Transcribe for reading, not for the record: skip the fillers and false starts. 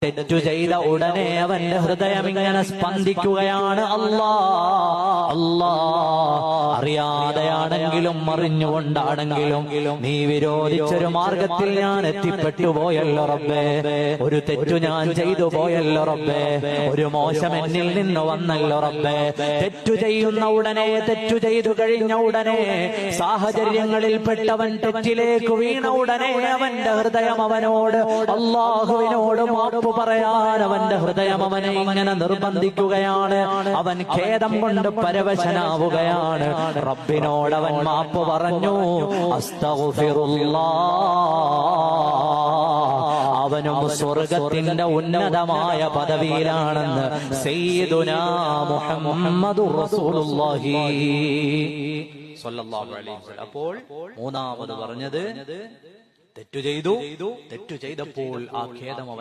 തെറ്റു ചെയ്ത ഉടനെ അവന്റെ ഹൃദയം ഇങ്ങനെ സ്പന്ദിക്കുകയാണ്. അല്ലാ അല്ലാ, അറിയാതെയാണെങ്കിലും അറിഞ്ഞുകൊണ്ടാണെങ്കിലും നീ വിരോധിച്ചൊരു മാർഗത്തിൽ ഞാൻ എത്തിപ്പെട്ടു പോയല്ലോ റബ്ബേ, ഒരു തെറ്റു ഞാൻ ചെയ്തു പോയല്ലോ റബ്ബേ, ഒരു മോശം എന്നിൽ നിന്ന് വന്നല്ലോ റബ്ബേ. തെറ്റു ചെയ്യുന്ന ഉടനെ, തെറ്റു ചെയ്തു കഴിഞ്ഞ ഉടനെ, സാഹചര്യങ്ങളിൽ പെട്ടവൻ തെറ്റിലേക്ക് വീണ ഉടനെ അവന്റെ ഹൃദയം അവനോട്, അല്ലാഹുവിനോട് മാപ്പ് പറയാൻ അവന്റെ ഹൃദയം അവനെ ഇങ്ങനെ നിർബന്ധിക്കുകയാണ്. അവൻ ഖേദം കൊണ്ട് പരവശനാവുകയാണ്. റബ്ബിനോട് അവൻ മാപ്പ് പറഞ്ഞു, അസ്തഗ്ഫിറുല്ലാഹ്. അവനും സ്വർഗത്തിന്റെ ഉന്നതമായ പദവിയിലാണെന്ന് സയ്യിദുനാ മുഹമ്മദുർ റസൂലുള്ളാഹി സ്വല്ലല്ലാഹു അലൈഹി വസല്ലം. അപ്പോൾ മൂന്നാമത് പറഞ്ഞത്, തെറ്റു ചെയ്തു, തെറ്റു ചെയ്തപ്പോൾ ആ ഖേദം അവൻ